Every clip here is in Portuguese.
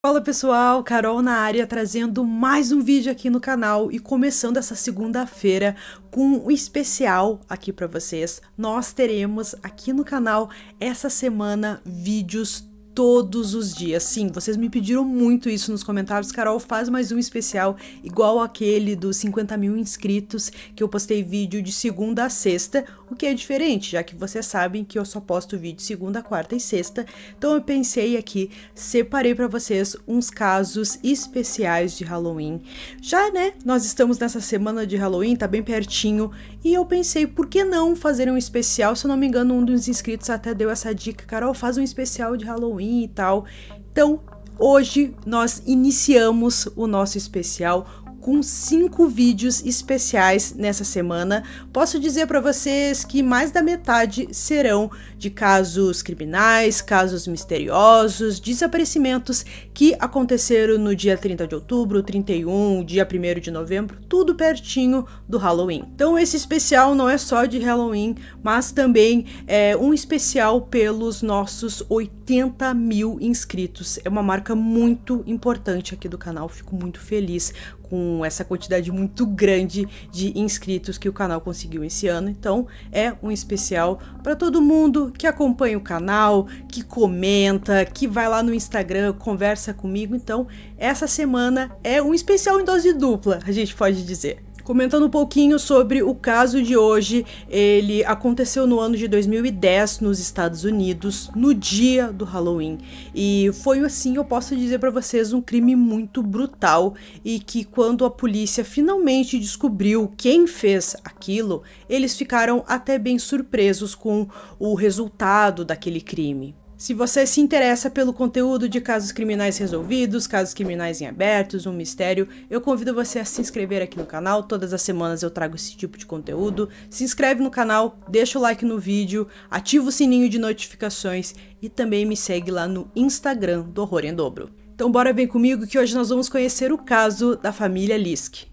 Fala pessoal, Carol na área trazendo mais um vídeo aqui no canal e começando essa segunda-feira com um especial aqui para vocês. Nós teremos aqui no canal essa semana vídeos todos os dias. Sim, vocês me pediram muito isso nos comentários. Carol, faz mais um especial igual aquele dos 50 mil inscritos que eu postei vídeo de segunda a sexta, o que é diferente, já que vocês sabem que eu só posto vídeo segunda, quarta e sexta. Então eu pensei aqui, separei para vocês uns casos especiais de Halloween. Já, né, nós estamos nessa semana de Halloween, tá bem pertinho, e eu pensei, por que não fazer um especial? Se eu não me engano, um dos inscritos até deu essa dica: Carol, faz um especial de Halloween e tal. Então, hoje nós iniciamos o nosso especial com 5 vídeos especiais nessa semana. Posso dizer para vocês que mais da metade serão de casos criminais, casos misteriosos, desaparecimentos que aconteceram no dia 30 de outubro, 31, dia 1º de novembro, tudo pertinho do Halloween. Então esse especial não é só de Halloween, mas também é um especial pelos nossos 80 mil inscritos. É uma marca muito importante aqui do canal, fico muito feliz com essa quantidade muito grande de inscritos que o canal conseguiu esse ano. Então é um especial para todo mundo que acompanha o canal, que comenta, que vai lá no Instagram, conversa comigo. Então essa semana é um especial em dose dupla, a gente pode dizer. Comentando um pouquinho sobre o caso de hoje, ele aconteceu no ano de 2010 nos Estados Unidos, no dia do Halloween. E foi assim, eu posso dizer para vocês, um crime muito brutal e que quando a polícia finalmente descobriu quem fez aquilo, eles ficaram até bem surpresos com o resultado daquele crime. Se você se interessa pelo conteúdo de casos criminais resolvidos, casos criminais em abertos, um mistério, eu convido você a se inscrever aqui no canal. Todas as semanas eu trago esse tipo de conteúdo. Se inscreve no canal, deixa o like no vídeo, ativa o sininho de notificações e também me segue lá no Instagram do Horror em Dobro. Então bora vir comigo que hoje nós vamos conhecer o caso da família Lisk.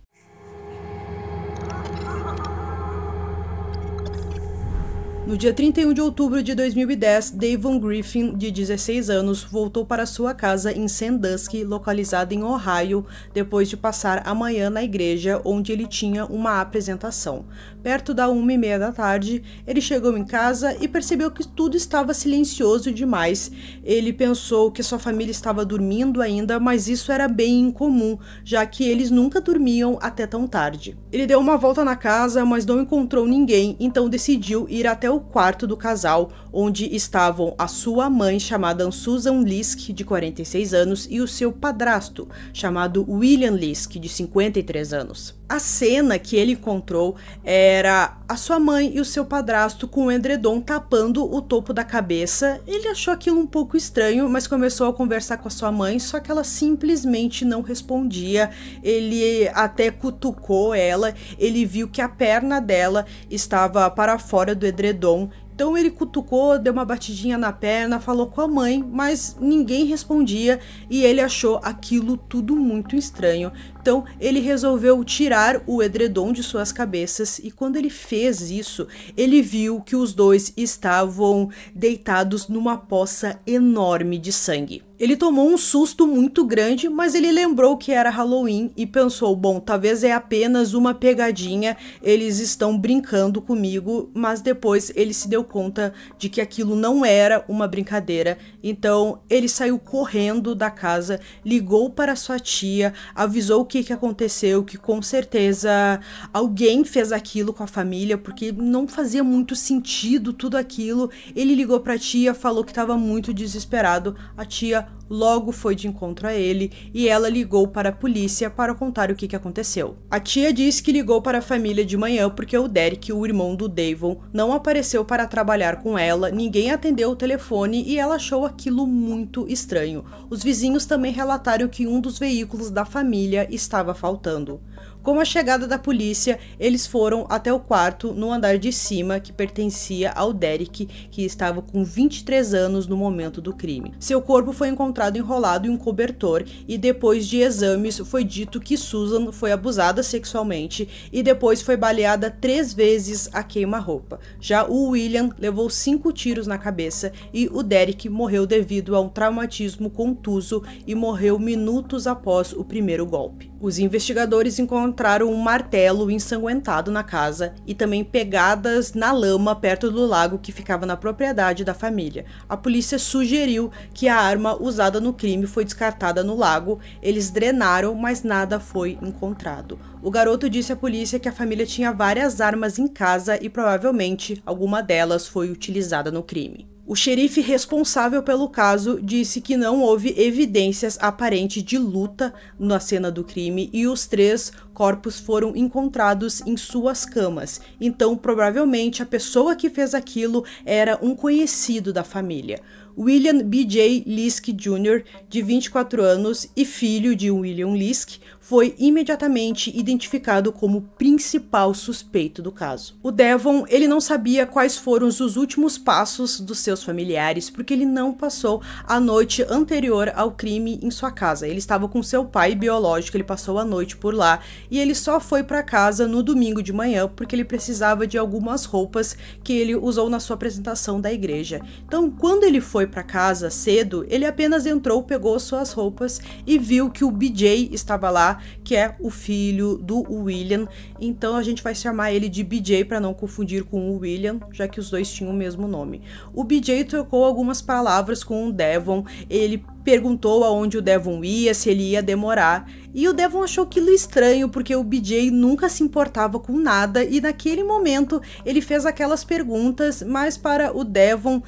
No dia 31 de outubro de 2010, Davon Griffin, de 16 anos, voltou para sua casa em Sandusky, localizada em Ohio, depois de passar a manhã na igreja, onde ele tinha uma apresentação. Perto da 1h30 da tarde, ele chegou em casa e percebeu que tudo estava silencioso demais. Ele pensou que sua família estava dormindo ainda, mas isso era bem incomum, já que eles nunca dormiam até tão tarde. Ele deu uma volta na casa, mas não encontrou ninguém, então decidiu ir até o quarto do casal, onde estavam a sua mãe, chamada Susan Lisk, de 46 anos, e o seu padrasto, chamado William Lisk, de 53 anos. A cena que ele encontrou era a sua mãe e o seu padrasto com o edredom tapando o topo da cabeça. Ele achou aquilo um pouco estranho, mas começou a conversar com a sua mãe, só que ela simplesmente não respondia. Ele até cutucou ela, ele viu que a perna dela estava para fora do edredom. Então ele cutucou, deu uma batidinha na perna, falou com a mãe, mas ninguém respondia e ele achou aquilo tudo muito estranho. Então ele resolveu tirar o edredom de suas cabeças e quando ele fez isso, ele viu que os dois estavam deitados numa poça enorme de sangue. Ele tomou um susto muito grande, mas ele lembrou que era Halloween e pensou, bom, talvez é apenas uma pegadinha, eles estão brincando comigo, mas depois ele se deu conta de que aquilo não era uma brincadeira, então ele saiu correndo da casa, ligou para sua tia, avisou o que aconteceu, que com certeza alguém fez aquilo com a família, porque não fazia muito sentido tudo aquilo. Ele ligou para a tia, falou que estava muito desesperado, a tia logo foi de encontro a ele e ela ligou para a polícia para contar o que aconteceu. A tia disse que ligou para a família de manhã porque o Derek, o irmão do Davon, não apareceu para trabalhar com ela, ninguém atendeu o telefone e ela achou aquilo muito estranho. Os vizinhos também relataram que um dos veículos da família estava faltando. Com a chegada da polícia, eles foram até o quarto no andar de cima que pertencia ao Derek, que estava com 23 anos no momento do crime. Seu corpo foi encontrado enrolado em um cobertor e depois de exames foi dito que Susan foi abusada sexualmente e depois foi baleada 3 vezes a queima-roupa. Já o William levou 5 tiros na cabeça e o Derek morreu devido a um traumatismo contuso e morreu minutos após o primeiro golpe. Os investigadores encontraram um martelo ensanguentado na casa e também pegadas na lama perto do lago que ficava na propriedade da família. A polícia sugeriu que a arma usada no crime foi descartada no lago. Eles drenaram, mas nada foi encontrado. O garoto disse à polícia que a família tinha várias armas em casa e provavelmente alguma delas foi utilizada no crime. O xerife responsável pelo caso disse que não houve evidências aparentes de luta na cena do crime e os 3 corpos foram encontrados em suas camas. Então, provavelmente, a pessoa que fez aquilo era um conhecido da família. William B.J. Lisk Jr., de 24 anos e filho de William Lisk, foi imediatamente identificado como principal suspeito do caso. O Devon, ele não sabia quais foram os últimos passos dos seus familiares, porque ele não passou a noite anterior ao crime em sua casa. Ele estava com seu pai biológico, ele passou a noite por lá e ele só foi para casa no domingo de manhã porque ele precisava de algumas roupas que ele usou na sua apresentação da igreja. Então, quando ele foi para casa cedo, ele apenas entrou, pegou suas roupas e viu que o BJ estava lá, que é o filho do William. Então a gente vai chamar ele de BJ para não confundir com o William, já que os dois tinham o mesmo nome. O BJ trocou algumas palavras com o Devon, ele perguntou aonde o Devon ia, se ele ia demorar, e o Devon achou aquilo estranho porque o BJ nunca se importava com nada e naquele momento ele fez aquelas perguntas, mas para o Devon,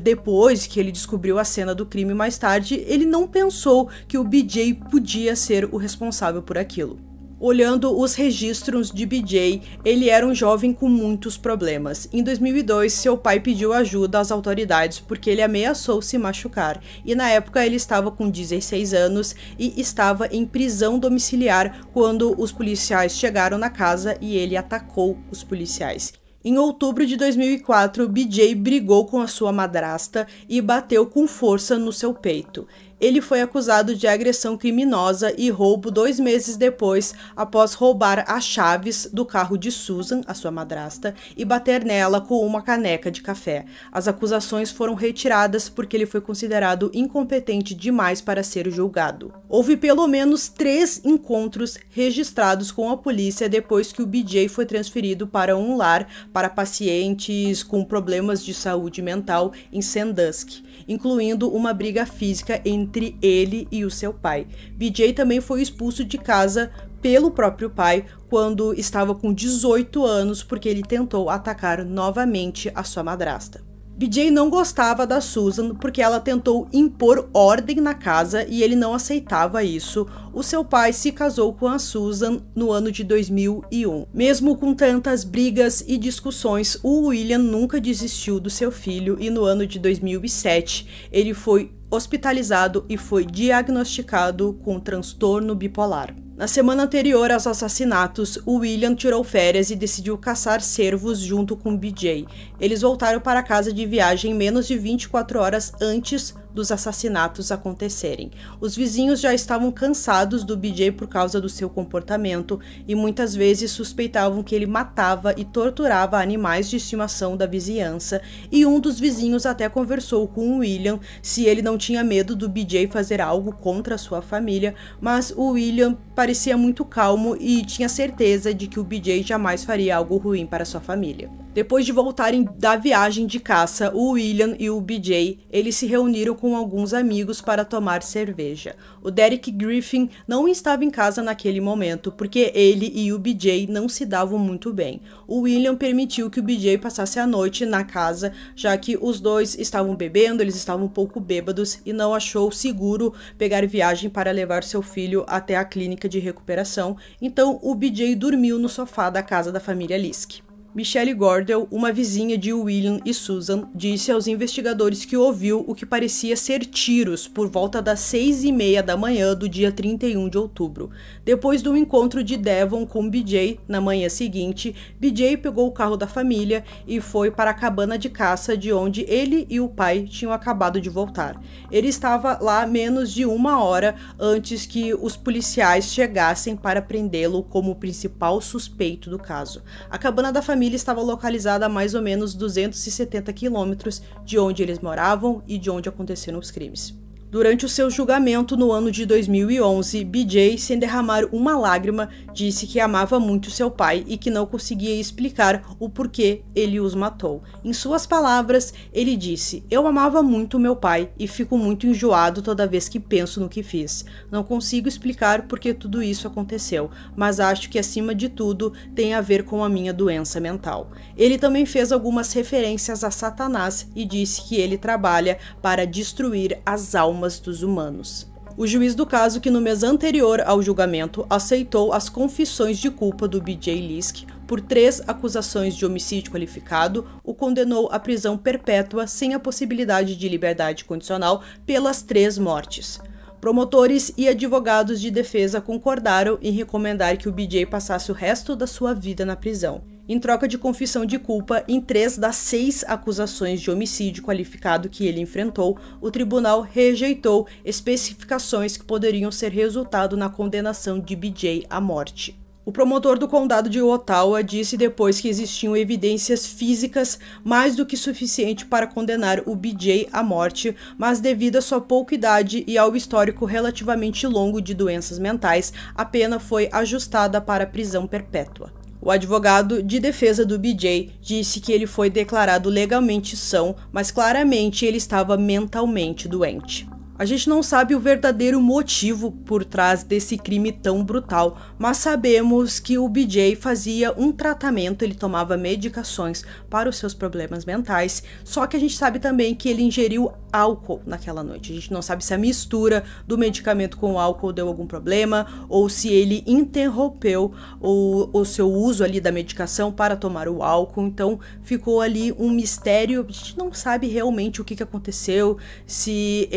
depois que ele descobriu a cena do crime mais tarde, ele não pensou que o BJ podia ser o responsável por aquilo. Olhando os registros de BJ, ele era um jovem com muitos problemas. Em 2002, seu pai pediu ajuda às autoridades porque ele ameaçou se machucar. E na época ele estava com 16 anos e estava em prisão domiciliar quando os policiais chegaram na casa e ele atacou os policiais. Em outubro de 2004, BJ brigou com a sua madrasta e bateu com força no seu peito. Ele foi acusado de agressão criminosa e roubo 2 meses depois, após roubar as chaves do carro de Susan, a sua madrasta, e bater nela com uma caneca de café. As acusações foram retiradas porque ele foi considerado incompetente demais para ser julgado. Houve pelo menos 3 encontros registrados com a polícia depois que o BJ foi transferido para um lar para pacientes com problemas de saúde mental em Sandusky, incluindo uma briga física entre ele e o seu pai. BJ também foi expulso de casa pelo próprio pai quando estava com 18 anos porque ele tentou atacar novamente a sua madrasta. BJ não gostava da Susan porque ela tentou impor ordem na casa e ele não aceitava isso. O seu pai se casou com a Susan no ano de 2001. Mesmo com tantas brigas e discussões, o William nunca desistiu do seu filho e no ano de 2007 ele foi hospitalizado e foi diagnosticado com transtorno bipolar. Na semana anterior aos assassinatos, o William tirou férias e decidiu caçar cervos junto com BJ. Eles voltaram para casa de viagem menos de 24 horas antes dos assassinatos acontecerem. Os vizinhos já estavam cansados do BJ por causa do seu comportamento e muitas vezes suspeitavam que ele matava e torturava animais de estimação da vizinhança, e um dos vizinhos até conversou com o William se ele não tinha medo do BJ fazer algo contra a sua família, mas o William parecia muito calmo e tinha certeza de que o BJ jamais faria algo ruim para sua família. Depois de voltarem da viagem de caça, o William e o BJ, eles se reuniram com alguns amigos para tomar cerveja. O Derek Griffin não estava em casa naquele momento, porque ele e o BJ não se davam muito bem. O William permitiu que o BJ passasse a noite na casa, já que os dois estavam bebendo, eles estavam um pouco bêbados e não achou seguro pegar viagem para levar seu filho até a clínica de recuperação, então o BJ dormiu no sofá da casa da família Lisk. Michelle Gordell, uma vizinha de William e Susan, disse aos investigadores que ouviu o que parecia ser tiros por volta das 6h30 da manhã do dia 31 de outubro. Depois do encontro de Devon com BJ na manhã seguinte, BJ pegou o carro da família e foi para a cabana de caça de onde ele e o pai tinham acabado de voltar. Ele estava lá menos de 1 hora antes que os policiais chegassem para prendê-lo como principal suspeito do caso. A cabana da família estava localizada a mais ou menos 270 quilômetros de onde eles moravam e de onde aconteceram os crimes. Durante o seu julgamento no ano de 2011, BJ, sem derramar uma lágrima, disse que amava muito seu pai e que não conseguia explicar o porquê ele os matou. Em suas palavras, ele disse: "Eu amava muito meu pai e fico muito enjoado toda vez que penso no que fiz. Não consigo explicar por que tudo isso aconteceu, mas acho que acima de tudo tem a ver com a minha doença mental." Ele também fez algumas referências a Satanás e disse que ele trabalha para destruir as almas dos humanos. O juiz do caso, que no mês anterior ao julgamento aceitou as confissões de culpa do BJ Lisk por 3 acusações de homicídio qualificado, o condenou à prisão perpétua sem a possibilidade de liberdade condicional pelas 3 mortes. Promotores e advogados de defesa concordaram em recomendar que o BJ passasse o resto da sua vida na prisão. Em troca de confissão de culpa em 3 das 6 acusações de homicídio qualificado que ele enfrentou, o tribunal rejeitou especificações que poderiam ser resultado na condenação de BJ à morte. O promotor do condado de Ottawa disse depois que existiam evidências físicas mais do que suficiente para condenar o BJ à morte, mas devido à sua pouca idade e ao histórico relativamente longo de doenças mentais, a pena foi ajustada para prisão perpétua. O advogado de defesa do BJ disse que ele foi declarado legalmente são, mas claramente ele estava mentalmente doente. A gente não sabe o verdadeiro motivo por trás desse crime tão brutal, mas sabemos que o BJ fazia um tratamento, ele tomava medicações para os seus problemas mentais, só que a gente sabe também que ele ingeriu álcool naquela noite. A gente não sabe se a mistura do medicamento com o álcool deu algum problema ou se ele interrompeu o seu uso ali da medicação para tomar o álcool, então ficou ali um mistério. A gente não sabe realmente o que aconteceu, se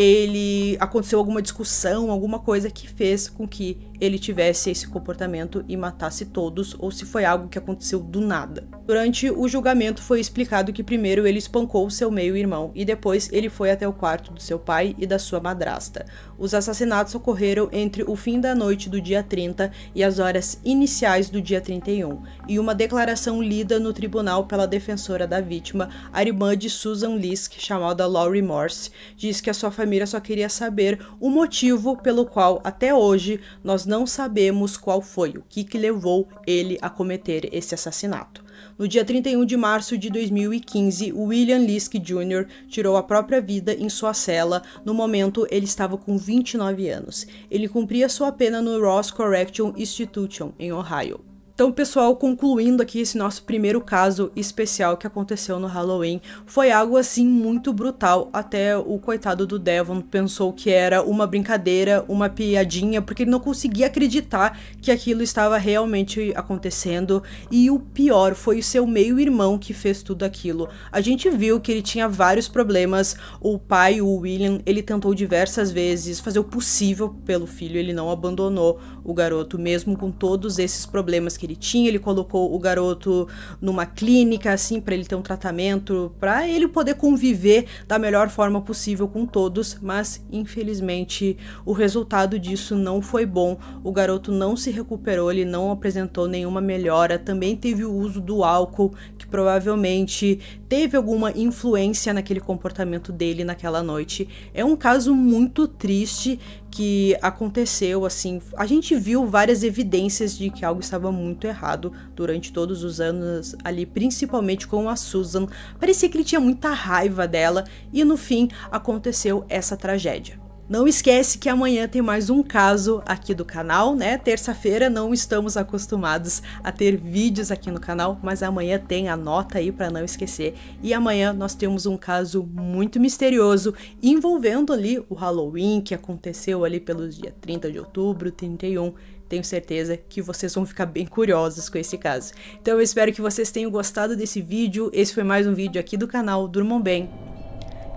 aconteceu alguma discussão, alguma coisa que fez com que ele tivesse esse comportamento e matasse todos, ou se foi algo que aconteceu do nada. Durante o julgamento foi explicado que primeiro ele espancou seu meio-irmão e depois ele foi até o quarto do seu pai e da sua madrasta. Os assassinatos ocorreram entre o fim da noite do dia 30 e as horas iniciais do dia 31, e uma declaração lida no tribunal pela defensora da vítima, a irmã de Susan Lisk, chamada Laurie Morse, diz que a sua família só queria saber o motivo pelo qual, até hoje, nós não sabemos qual foi, o que levou ele a cometer esse assassinato. No dia 31 de março de 2015, William Lisk Jr. tirou a própria vida em sua cela. No momento, ele estava com 29 anos. Ele cumpria sua pena no Ross Correction Institution, em Ohio. Então, pessoal, concluindo aqui esse nosso primeiro caso especial que aconteceu no Halloween, foi algo assim muito brutal. Até o coitado do Devon pensou que era uma brincadeira, uma piadinha, porque ele não conseguia acreditar que aquilo estava realmente acontecendo. E o pior foi o seu meio-irmão que fez tudo aquilo. A gente viu que ele tinha vários problemas. O pai, o William, ele tentou diversas vezes fazer o possível pelo filho, ele não abandonou o garoto, mesmo com todos esses problemas que ele tinha. Ele colocou o garoto numa clínica, assim, para ele ter um tratamento, para ele poder conviver da melhor forma possível com todos, mas infelizmente o resultado disso não foi bom. O garoto não se recuperou, ele não apresentou nenhuma melhora. Também teve o uso do álcool, que provavelmente teve alguma influência naquele comportamento dele naquela noite. É um caso muito triste que aconteceu, assim, a gente viu várias evidências de que algo estava muito errado durante todos os anos ali, principalmente com a Susan. Parecia que ele tinha muita raiva dela e no fim aconteceu essa tragédia. Não esquece que amanhã tem mais um caso aqui do canal, né? Terça-feira não estamos acostumados a ter vídeos aqui no canal, mas amanhã tem, anota aí para não esquecer. E amanhã nós temos um caso muito misterioso envolvendo ali o Halloween, que aconteceu ali pelos dias 30 de outubro, 31 tenho certeza que vocês vão ficar bem curiosos com esse caso. Então eu espero que vocês tenham gostado desse vídeo. Esse foi mais um vídeo aqui do canal Durmam Bem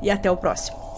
e até o próximo.